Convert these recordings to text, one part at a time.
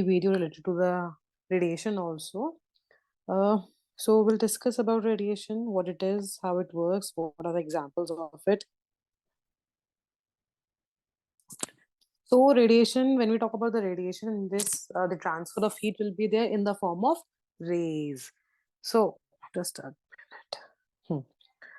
video related to the radiation also. So we'll discuss about radiation, what it is, how it works, what are the examples of it. So radiation, when we talk about the radiation in this, the transfer of heat will be there in the form of rays. So just a minute.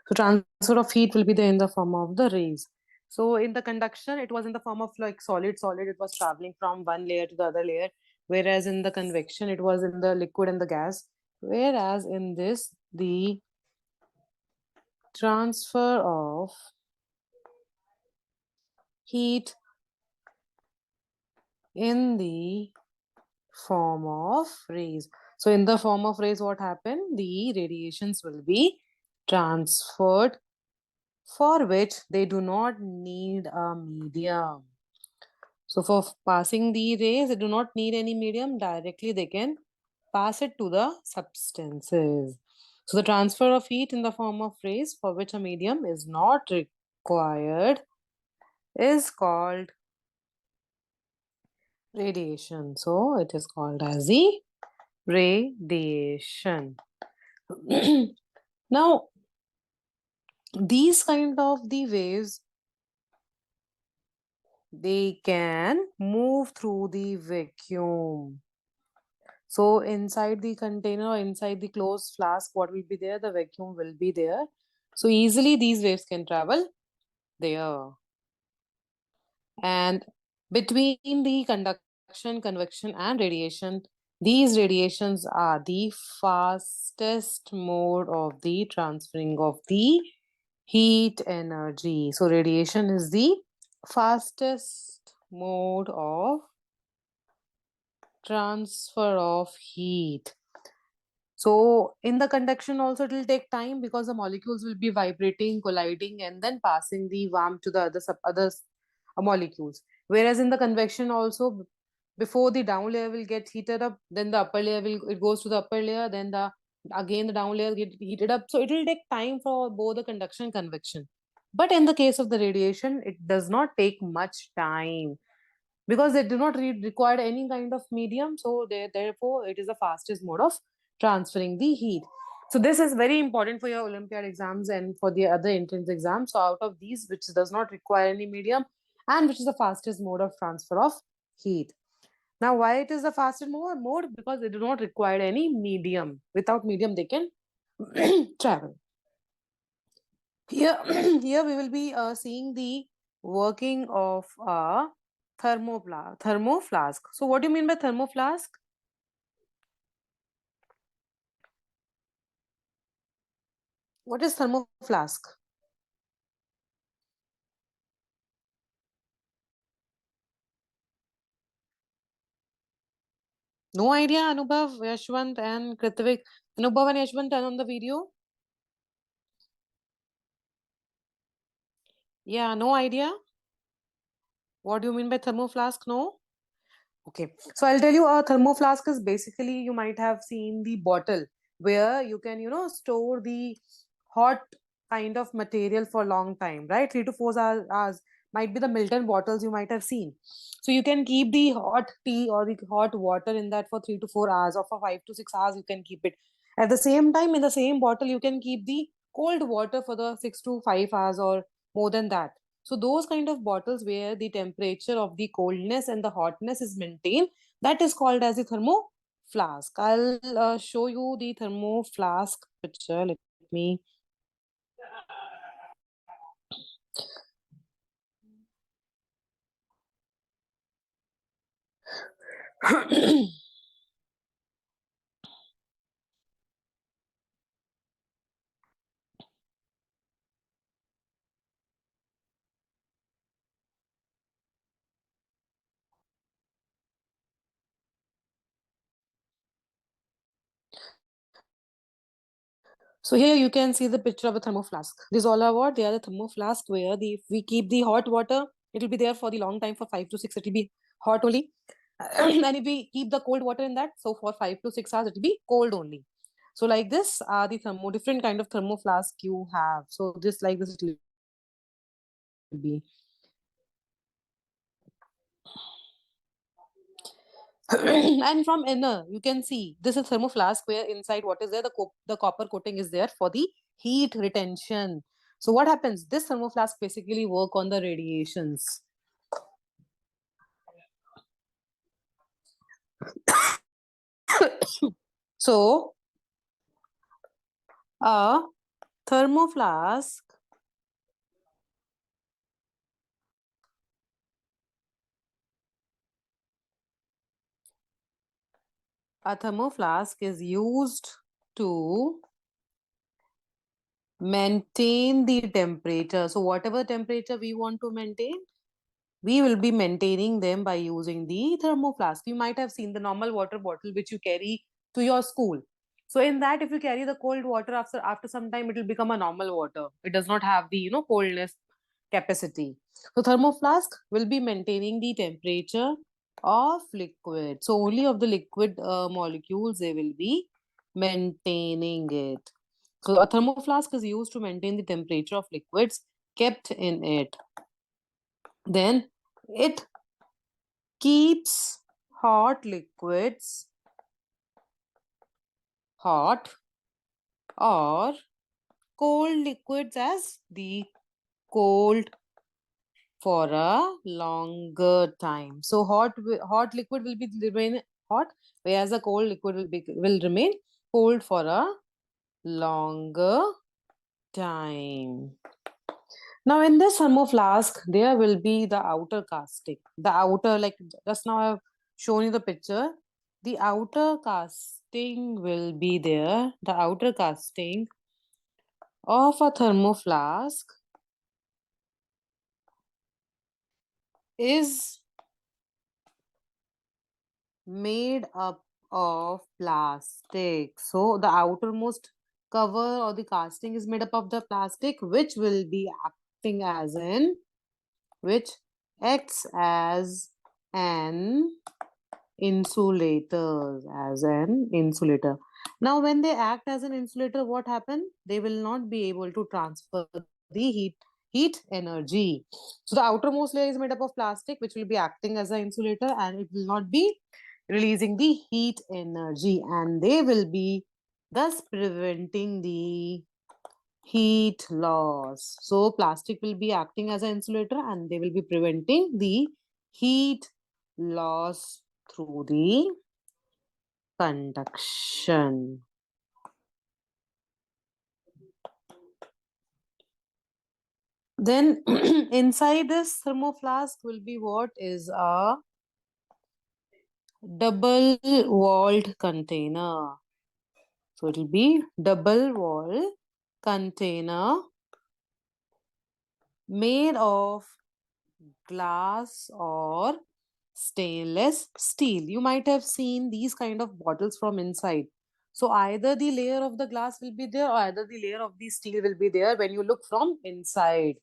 So transfer of heat will be there in the form of the rays. So in the conduction, it was in the form of like solid, it was traveling from one layer to the other layer. Whereas in the convection, it was in the liquid and the gas. Whereas in this, the transfer of heat in the form of rays. So in the form of rays, what happened? The radiations will be transferred, for which they do not need a medium. So for passing the rays, they do not need any medium. Directly they can pass it to the substances. So the transfer of heat in the form of rays, for which a medium is not required, is called radiation. So it is called as the radiation. Now, these kind of the waves, they can move through the vacuum. So inside the container, inside the closed flask, what will be there? The vacuum will be there. So easily these waves can travel there. And between the conduction, convection, and radiation, these radiations are the fastest mode of the transferring of the heat energy. So radiation is the fastest mode of transfer of heat. So in the conduction also it will take time because the molecules will be vibrating, colliding, and then passing the warmth to the other molecules. Whereas in the convection also, before the down layer will get heated up, then the upper layer it goes to the upper layer, then the down layer get heated up. So it will take time for both the conduction and convection. But in the case of the radiation, it does not take much time because they do not require any kind of medium. So therefore, it is the fastest mode of transferring the heat. So this is very important for your Olympiad exams and for the other entrance exams. So out of these, which does not require any medium and which is the fastest mode of transfer of heat. Now, why it is the fastest mode? Because they do not require any medium. Without medium, they can travel. Here, here we will be seeing the working of a thermoflask. So what do you mean by thermoflask? What is thermoflask? No idea, Anubhav, Yashwant and Kritvik. Anubhav and Yashwant, turn on the video. Yeah, no idea. What do you mean by thermoflask? No? Okay. So I'll tell you, a thermoflask is basically, you might have seen the bottle where you can, store the hot kind of material for a long time, right? 3 to 4 hours might be the Milton bottles you might have seen. So you can keep the hot tea or the hot water in that for 3 to 4 hours, or for 5 to 6 hours, you can keep it. At the same time, in the same bottle, you can keep the cold water for the 6 to 5 hours or more than that. So those kind of bottles where the temperature of the coldness and the hotness is maintained, that is called as the thermo flask. I'll show you the thermo flask picture. Let me. So here you can see the picture of a thermoflask. These all are what? They are the thermoflask where if we keep the hot water, it will be there for the long time, for 5 to 6, it will be hot only. And if we keep the cold water in that, so for 5 to 6 hours, it will be cold only. So like this are the different kind of thermoflask you have. So just like this, it will be. And from inner, you can see this is thermoflask where inside what is there? The copper coating is there for the heat retention. So what happens? This thermoflask basically work on the radiations. So a thermoflask, is used to maintain the temperature. So whatever temperature we want to maintain, we will be maintaining them by using the thermoflask. You might have seen the normal water bottle which you carry to your school. So in that, if you carry the cold water, after some time, it will become a normal water. It does not have the coldness capacity. So thermoflask will be maintaining the temperature of liquid. So only of the liquid molecules they will be maintaining it. So a thermoflask is used to maintain the temperature of liquids kept in it. Then it keeps hot liquids hot or cold liquids as the cold for a longer time. So hot liquid will be remain hot, whereas a cold liquid will remain cold for a longer time. Now in this thermoflask, there will be the outer casting. The outer, like just now I've shown you the picture. The outer casting will be there. The outer casting of a thermoflask is made up of plastic. So the outermost cover or the casting is made up of the plastic, which acts as an insulator. Now when they act as an insulator, what happen? They will not be able to transfer the heat energy. So the outermost layer is made up of plastic, which will be acting as an insulator, and it will not be releasing the heat energy, and they will be thus preventing the heat loss. So plastic will be acting as an insulator, and they will be preventing the heat loss through the conduction. Then inside this thermoflask will be what is a double walled container. So it will be double walled container made of glass or stainless steel. You might have seen these kind of bottles from inside. So either the layer of the glass will be there, or either the layer of the steel will be there when you look from inside.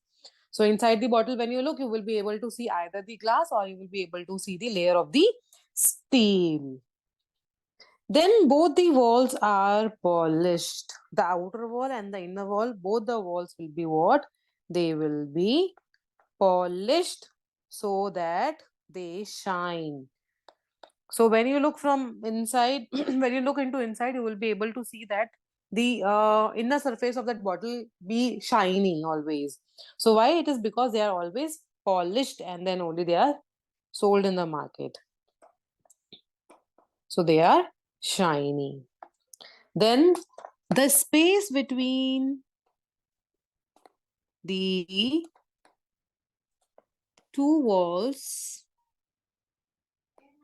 So inside the bottle, when you look, you will be able to see either the glass, or you will be able to see the layer of the steel. Then both the walls are polished. The outer wall and the inner wall, both the walls will be what? They will be polished so that they shine. So when you look from inside, when you look into inside, you will be able to see that the inner surface of that bottle be shiny always. So why? It is because they are always polished, and then only they are sold in the market. So they are shiny. Then the space between the two walls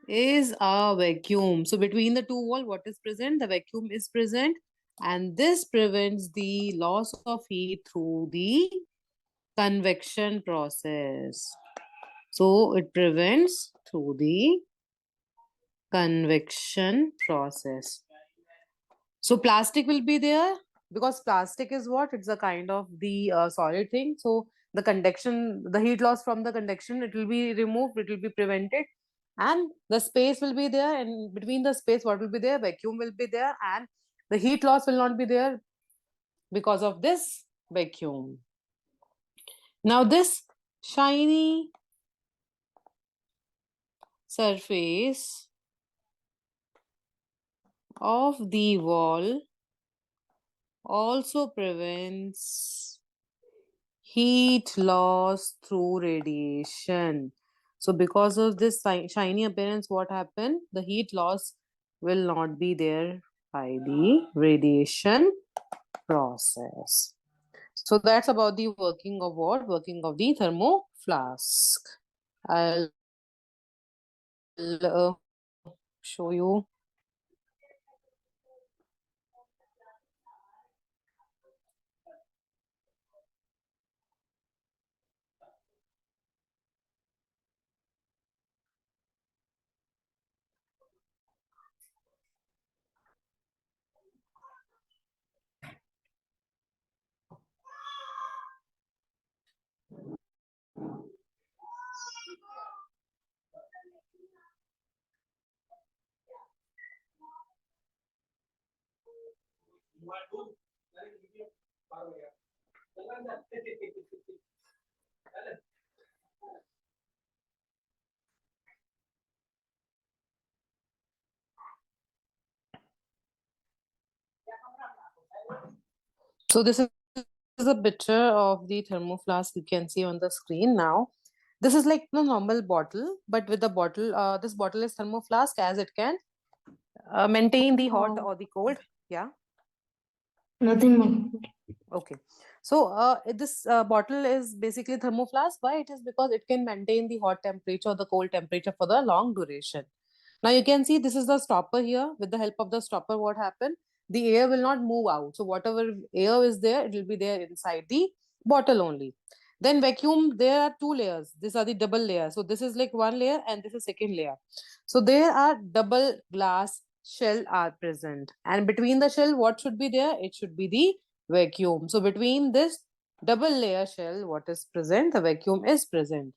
is a vacuum. So between the two wall, what is present? The vacuum is present, and this prevents the loss of heat through the convection process. So it prevents through the convection process. So plastic will be there because plastic is what? It's a kind of the solid thing. So the conduction, the heat loss from the conduction, it will be removed, it will be prevented, and the space will be there. And between the space, what will be there? Vacuum will be there, and the heat loss will not be there because of this vacuum. Now this shiny surface of the wall also prevents heat loss through radiation. So, because of this shiny appearance, what happened? The heat loss will not be there by the radiation process. So, that's about the working of what? Working of the thermo flask. I'll show you. So, this is a picture of the thermo flask you can see on the screen now. This is like the normal bottle, but with the bottle, this bottle is thermo flask as it can maintain the hot or the cold. Yeah. Nothing more. Okay. So this bottle is basically thermo flask. Why? It is because it can maintain the hot temperature or the cold temperature for the long duration. Now you can see this is the stopper here. With the help of the stopper, what happened? The air will not move out. So whatever air is there, it will be there inside the bottle only. Then vacuum, there are two layers. These are the double layers. So this is like one layer and this is second layer. So there are double glass shell are present. And between the shell, what should be there? It should be the vacuum. So between this double layer shell, what is present? The vacuum is present.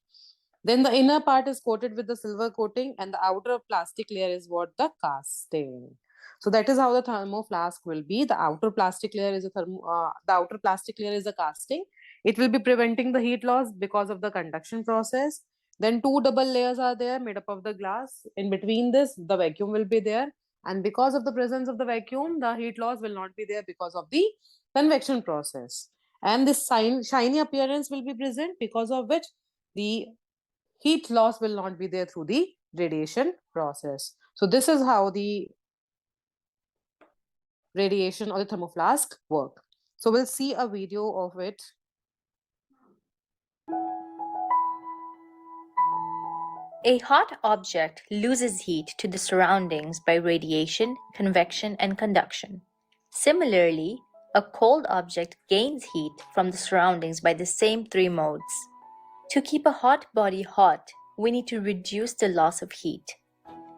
Then the inner part is coated with the silver coating and the outer plastic layer is what? The casting. So that is how the thermo flask will be. The outer plastic layer is the outer plastic layer is a casting. It will be preventing the heat loss because of the conduction process. Then two double layers are there made up of the glass. In between this, the vacuum will be there. And because of the presence of the vacuum, the heat loss will not be there because of the convection process. And this shiny appearance will be present because of which the heat loss will not be there through the radiation process. So this is how the radiation or the thermoflask work. So we'll see a video of it. A hot object loses heat to the surroundings by radiation, convection, and conduction. Similarly, a cold object gains heat from the surroundings by the same three modes. To keep a hot body hot, we need to reduce the loss of heat.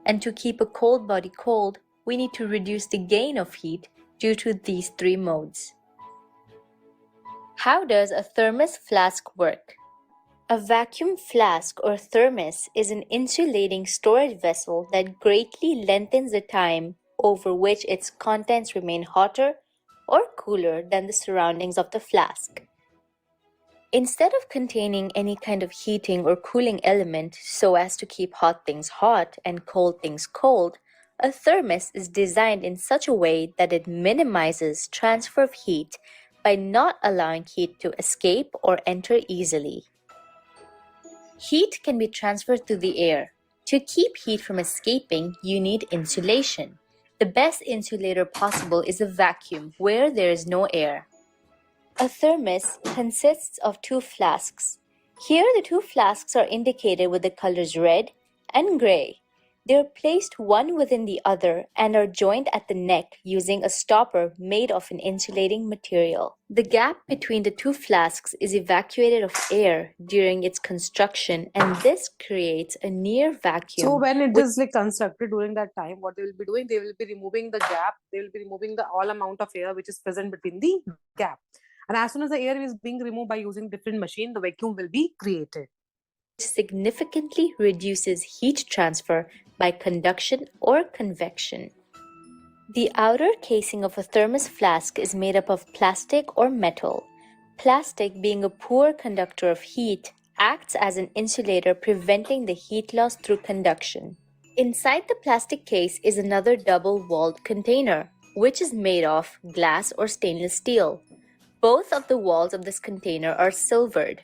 And to keep a cold body cold, we need to reduce the gain of heat due to these three modes. How does a thermos flask work? A vacuum flask or thermos is an insulating storage vessel that greatly lengthens the time over which its contents remain hotter or cooler than the surroundings of the flask. Instead of containing any kind of heating or cooling element so as to keep hot things hot and cold things cold, a thermos is designed in such a way that it minimizes transfer of heat by not allowing heat to escape or enter easily. Heat can be transferred through the air. To keep heat from escaping, you need insulation. The best insulator possible is a vacuum where there is no air. A thermos consists of two flasks. Here the two flasks are indicated with the colors red and gray. They are placed one within the other and are joined at the neck using a stopper made of an insulating material. The gap between the two flasks is evacuated of air during its construction, and this creates a near vacuum. So when it is like constructed during that time, what they will be doing, they will be removing the gap. They will be removing the all amount of air which is present between the gap. And as soon as the air is being removed by using different machine, the vacuum will be created. Significantly reduces heat transfer by conduction or convection. The outer casing of a thermos flask is made up of plastic or metal. Plastic, being a poor conductor of heat, acts as an insulator, preventing the heat loss through conduction. Inside the plastic case is another double-walled container, which is made of glass or stainless steel. Both of the walls of this container are silvered.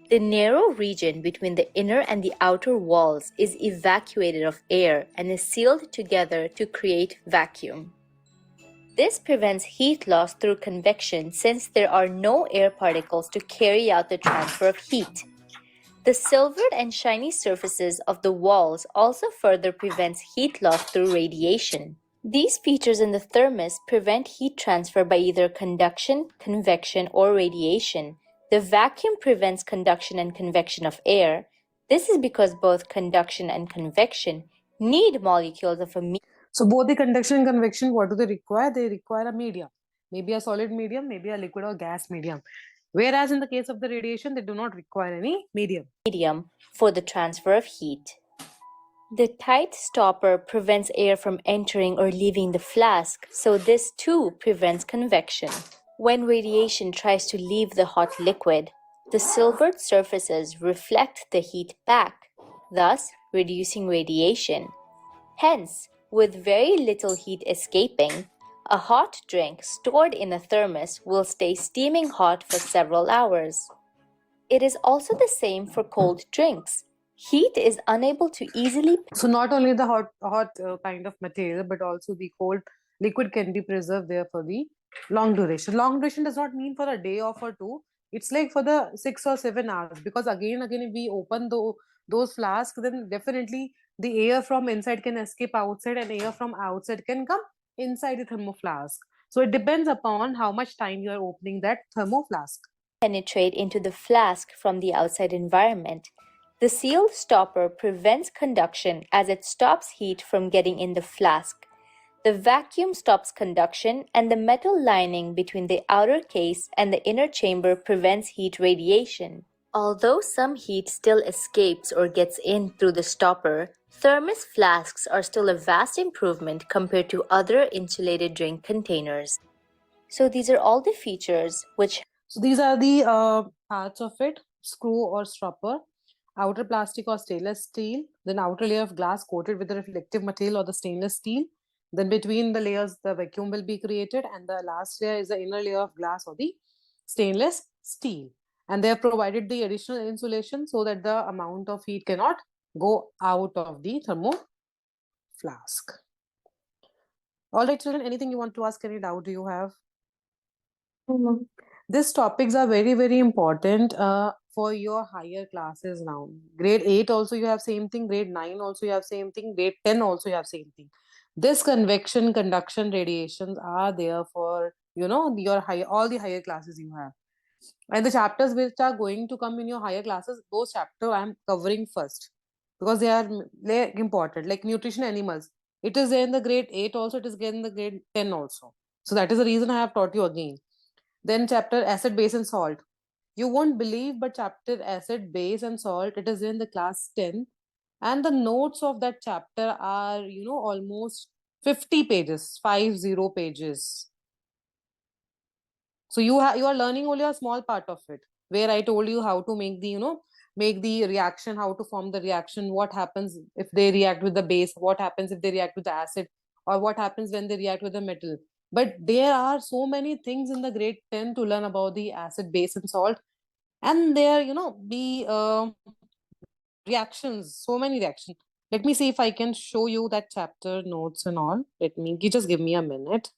The narrow region between the inner and the outer walls is evacuated of air and is sealed together to create vacuum. This prevents heat loss through convection since there are no air particles to carry out the transfer of heat. The silvered and shiny surfaces of the walls also further prevents heat loss through radiation. These features in the thermos prevent heat transfer by either conduction, convection, or radiation. The vacuum prevents conduction and convection of air. This is because both conduction and convection need molecules of a So both the conduction and convection, what do they require? They require a medium, maybe a solid medium, maybe a liquid or gas medium. Whereas in the case of the radiation, they do not require any medium. medium for the transfer of heat. The tight stopper prevents air from entering or leaving the flask, so this too prevents convection. When radiation tries to leave the hot liquid, the silvered surfaces reflect the heat back, thus reducing radiation. Hence, with very little heat escaping, a hot drink stored in a thermos will stay steaming hot for several hours. It is also the same for cold drinks. Heat is unable to easily So not only the hot kind of material, but also the cold liquid can be preserved there for the long duration. Long duration does not mean for a day or for two. It's like for the 6 or 7 hours, because again if we open those flasks, then definitely the air from inside can escape outside and air from outside can come inside the thermo flask. So it depends upon how much time you are opening that thermo flask. penetrate into the flask from the outside environment. The sealed stopper prevents conduction as it stops heat from getting in the flask. The vacuum stops conduction, and the metal lining between the outer case and the inner chamber prevents heat radiation. Although some heat still escapes or gets in through the stopper, thermos flasks are still a vast improvement compared to other insulated drink containers. So these are all the features which So these are the parts of it: screw or stopper, outer plastic or stainless steel, then outer layer of glass coated with the reflective material or the stainless steel. Then between the layers, the vacuum will be created, and the last layer is the inner layer of glass or the stainless steel. And they have provided the additional insulation so that the amount of heat cannot go out of the thermo flask. All right, children, anything you want to ask? Any doubt do you have? No, ma'am. These topics are very important for your higher classes now. Grade 8 also you have same thing, grade 9 also you have same thing, grade 10 also you have same thing. This convection, conduction, radiations are there for your high all the higher classes you have. And the chapters which are going to come in your higher classes, those chapters I am covering first, because they're important, like nutrition animals. It is there in the grade 8 also, it is there in the grade 10 also. So that is the reason I have taught you again. Then chapter acid, base and salt. You won't believe, but chapter acid, base and salt, it is in the class 10. And the notes of that chapter are, almost 50 pages, 50 pages. So you are learning only a small part of it, where I told you how to make the reaction, how to form the reaction, what happens if they react with the base, what happens if they react with the acid, or what happens when they react with the metal. But there are so many things in the grade 10 to learn about the acid, base, and salt, and there the reactions, so many reactions. Let me see if I can show you that chapter notes and all. Just give me a minute.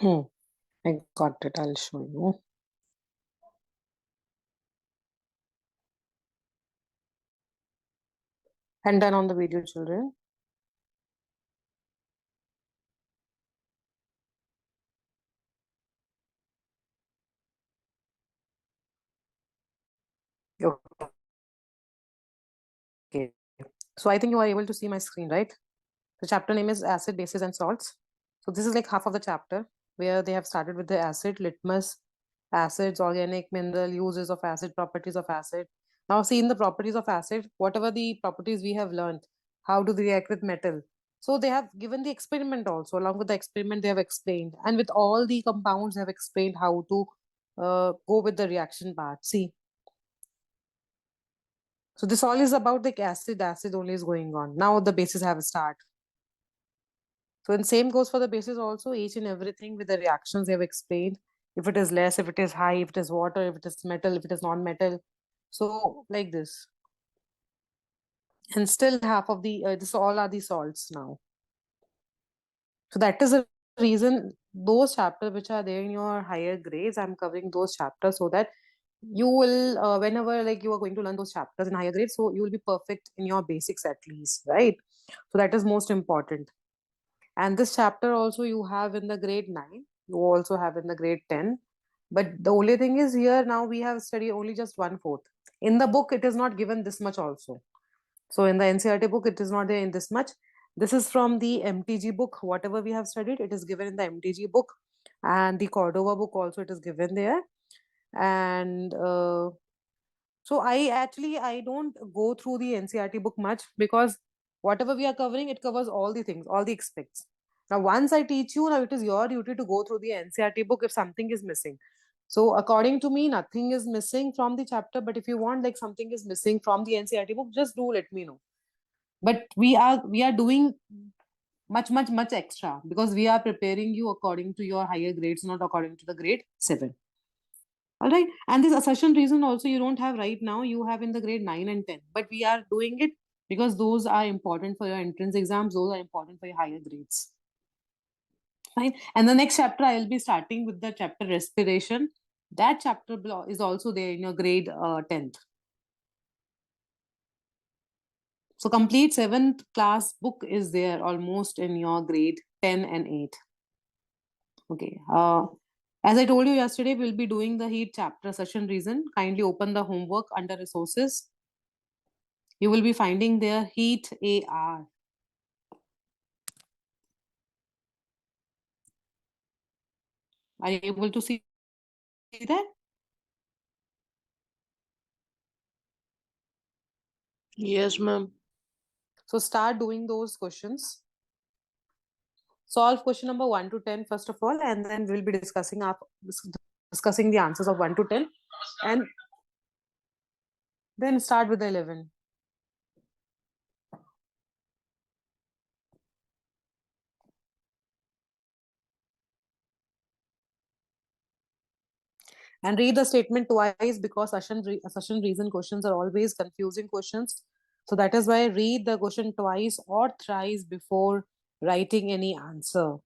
I got it. I'll show you. And then on the video, children. Okay. So I think you are able to see my screen, right? The chapter name is Acid, Bases, and Salts. So this is like half of the chapter where they have started with the acid, litmus, acids, organic, mineral, uses of acid, properties of acid. Now see in the properties of acid, whatever the properties we have learned, how do they react with metal? So they have given the experiment also. Along with the experiment, they have explained. And with all the compounds, they have explained how to go with the reaction part. See, so this all is about the acid only is going on. Now the bases have a start. So and same goes for the bases also, each and everything with the reactions they have explained. If it is less, if it is high, if it is water, if it is metal, if it is non-metal. So like this. And still half of the, this all are the salts now. So that is the reason those chapters which are there in your higher grades, I'm covering those chapters so that you will, whenever like you are going to learn those chapters in higher grades, so you will be perfect in your basics at least, right? So that is most important. And this chapter also you have in the grade 9, you also have in the grade 10. But the only thing is here now we have studied only just 1/4. In the book, it is not given this much also. So in the NCERT book, it is not there in this much. This is from the MTG book. Whatever we have studied, it is given in the MTG book. And the Cordova book also, it is given there. And so I don't go through the NCERT book much because whatever we are covering, it covers all the things, all the aspects. Now, once I teach you, now it is your duty to go through the NCERT book if something is missing. So, according to me, nothing is missing from the chapter. But if you want like something is missing from the NCERT book, just do let me know. But we are doing much extra because we are preparing you according to your higher grades, not according to the grade 7. All right. And this assertion reason also you don't have right now, you have in the grade 9 and 10. But we are doing it because those are important for your entrance exams, those are important for your higher grades. Fine. And the next chapter, I will be starting with the chapter respiration. That chapter is also there in your grade 10th. So complete 7th class book is there almost in your grade 10 and 8. Okay. As I told you yesterday, we'll be doing the heat chapter session reason. Kindly open the homework under resources. You will be finding there heat AR. Are you able to see that? Yes, ma'am. So start doing those questions. Solve question number 1 to 10 first of all, and then we'll be discussing the answers of 1 to 10, and then start with the 11. And read the statement twice because assertion reason questions are always confusing questions. So that is why read the question twice or thrice before writing any answer.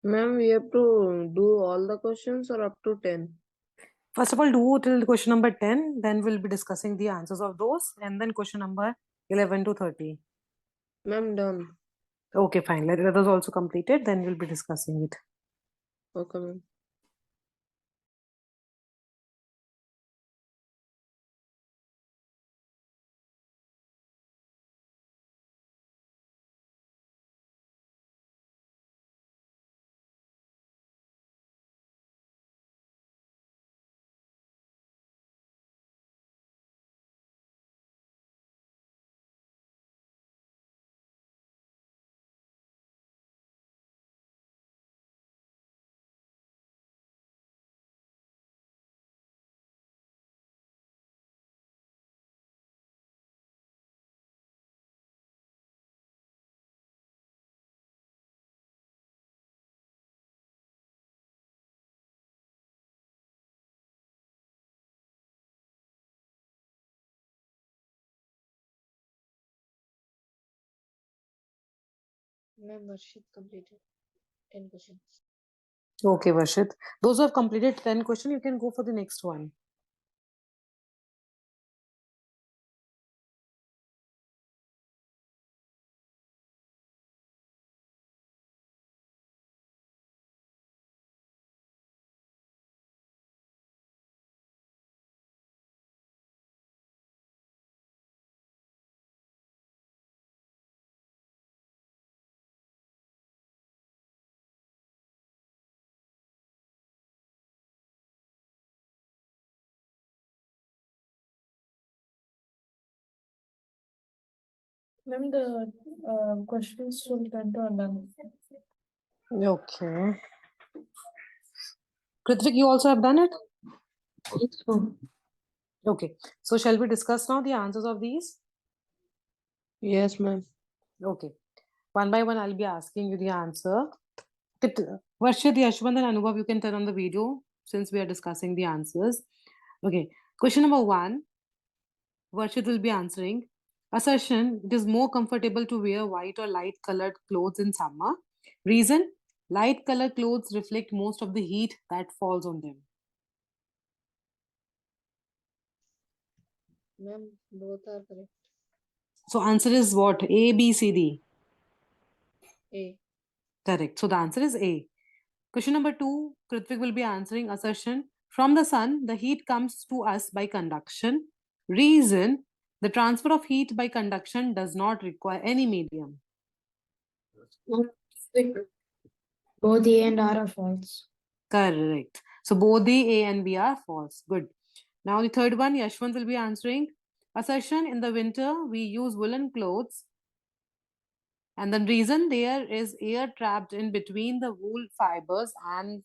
Ma'am, we have to do all the questions or up to 10? First of all, do till question number 10, then we'll be discussing the answers of those, and then question number 11 to 30. Ma'am, done. Okay, fine. Let us also completed, then we'll be discussing it. Okay, ma'am. Ma'am, Varshit completed 10 questions. Okay, Varshit. Those who have completed 10 questions, you can go for the next one. Ma'am, the questions will turn to unknown. Okay. Kritik, you also have done it? Okay. So shall we discuss now the answers of these? Yes, ma'am. Okay. One by one, I'll be asking you the answer. Varshit, Yashwant, and Anubhav, you can turn on the video since we are discussing the answers. Okay. Question number 1, Varshit will be answering. Assertion: it is more comfortable to wear white or light colored clothes in summer. Reason: light colored clothes reflect most of the heat that falls on them. Ma'am, both are correct. So answer is what? A, B, C, D. A. Correct. So the answer is A. Question number 2, Kritvik will be answering. Assertion: from the sun, the heat comes to us by conduction. Reason: the transfer of heat by conduction does not require any medium. Both A and R are false. Correct. So both the A and B are false. Good. Now the third one, Yashwant will be answering. Assertion: in the winter, we use woolen clothes. And the reason: there is air trapped in between the wool fibers, and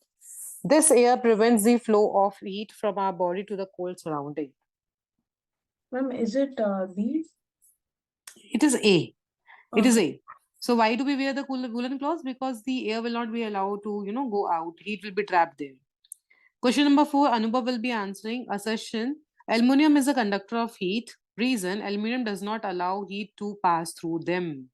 this air prevents the flow of heat from our body to the cold surrounding. Ma'am, is it B? It is A. It is Okay. A. So why do we wear the woolen clothes? Because the air will not be allowed to, go out. Heat will be trapped there. Question number 4, Anubhav will be answering. Assertion: aluminum is a conductor of heat. Reason: aluminum does not allow heat to pass through them.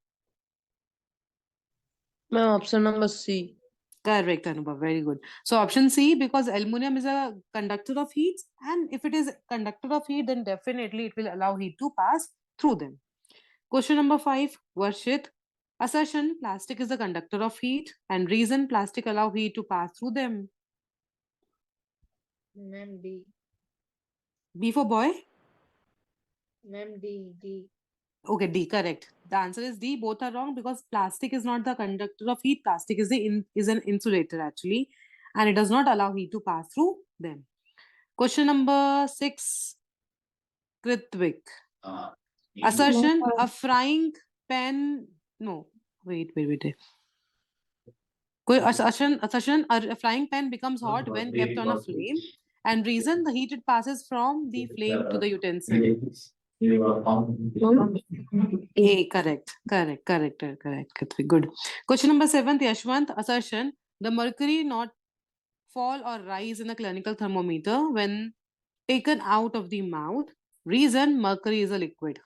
Ma'am, option number C. Correct, Anubhav. Very good. So option C, because aluminum is a conductor of heat, and if it is conductor of heat, then definitely it will allow heat to pass through them. Question number 5, Varshit. Assertion: plastic is a conductor of heat, and reason: plastic allow heat to pass through them. Ma'am, D. B for boy? Ma'am, D. Okay, D, correct. The answer is D. Both are wrong because plastic is not the conductor of heat. Plastic is is an insulator actually, and it does not allow heat to pass through them. Question number 6, Kritvik. Assertion: a frying pan. No, wait. Assertion: a frying pan becomes hot when kept on a flame, and reason: the heat it passes from the flame to the utensil. A, correct. Kritvik. Good. Question number 7, Yashwant. Assertion: the mercury not fall or rise in a clinical thermometer when taken out of the mouth. Reason: mercury is a liquid.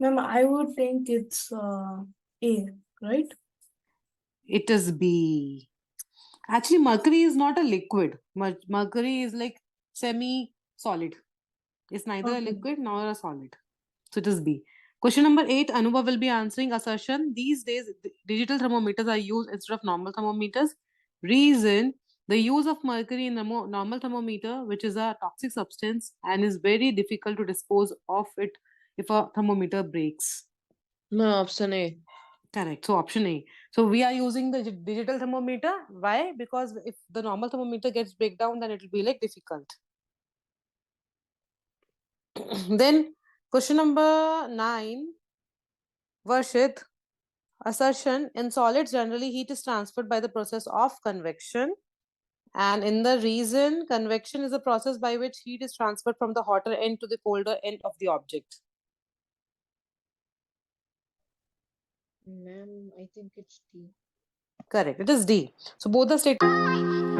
Ma'am, I would think it's A, right? It is B. Actually, mercury is not a liquid. Mercury is like semi-solid. It's neither a Okay. liquid nor a solid. So it is B. Question number 8, Anubha will be answering assertion. These days, digital thermometers are used instead of normal thermometers. Reason, the use of mercury in the normal thermometer, which is a toxic substance and is very difficult to dispose of it if a thermometer breaks. No, option A. Correct. So option A. So we are using the digital thermometer. Why? Because if the normal thermometer gets breakdown, then it will be like difficult. Then question number 9, Varshit. Assertion, in solids generally heat is transferred by the process of convection, and in the reason, convection is a process by which heat is transferred from the hotter end to the colder end of the object. Ma'am, I think it's D. Correct, it is D. So both the statements.